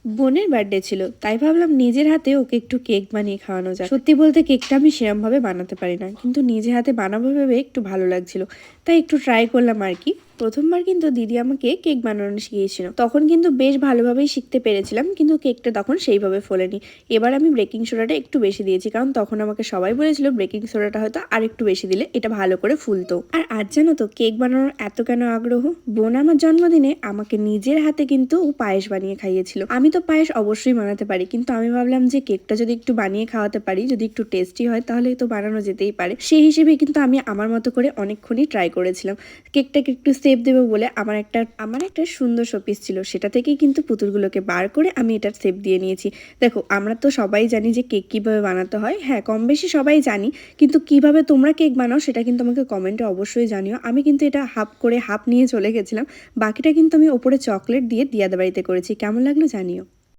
বোনের বার্থডে ছিল, তাই ভাবলাম নিজের হাতে ওকে একটু কেক বানিয়ে খাওয়ানো যায়। সত্যি বলতে কেকটা আমি সেরকম ভাবে বানাতে পারি না, কিন্তু নিজে হাতে বানাবো ভেবে একটু ভালো লাগছিল, তাই একটু ট্রাই করলাম আর কি। প্রথমবার কিন্তু দিদি আমাকে কেক বানানো শিখিয়েছিল, তখন কিন্তু বেশ ভালোভাবেই শিখতে পেরেছিলাম, কিন্তু কেকটা তখন সেইভাবে ফোলেনি। এবার আমি বেকিং সোডাটা একটু বেশি দিয়েছি, কারণ তখন আমাকে সবাই বলেছিল বেকিং সোডাটা হয়তো আর একটু বেশি দিলে এটা ভালো করে ফুলতো। আর আজ জানো তো কেক বানানোর এত কেন আগ্রহ? বোন আমার জন্মদিনে আমাকে নিজের হাতে কিন্তু পায়েস বানিয়ে খাইয়েছিল। আমি তো পায়েস অবশ্যই বানাতে পারি, কিন্তু আমি ভাবলাম যে কেকটা যদি একটু বানিয়ে খাওয়াতে পারি, যদি একটু টেস্টি হয়, তাহলে তো বানানো যেতেই পারে। সেই হিসেবে কিন্তু আমি আমার মতো করে অনেকক্ষণই ট্রাই করেছিলাম। কেকটাকে একটু শেপ দেবো বলে আমার একটা সুন্দর শোপিস ছিল, সেটা থেকেই কিন্তু পুতুলগুলোকে বার করে আমি এটার শেপ দিয়ে নিয়েছি। দেখো, আমরা তো সবাই জানি যে কেক কিভাবে বানাতে হয়, হ্যাঁ কম বেশি সবাই জানি, কিন্তু কিভাবে তোমরা কেক বানাও সেটা কিন্তু আমাকে কমেন্টে অবশ্যই জানিও। আমি কিন্তু এটা হাফ নিয়ে চলে গেছিলাম, বাকিটা কিন্তু আমি ওপরে চকলেট দিয়ে দিয়াদের বাড়িতে করেছি। কেমন লাগলো জানিও।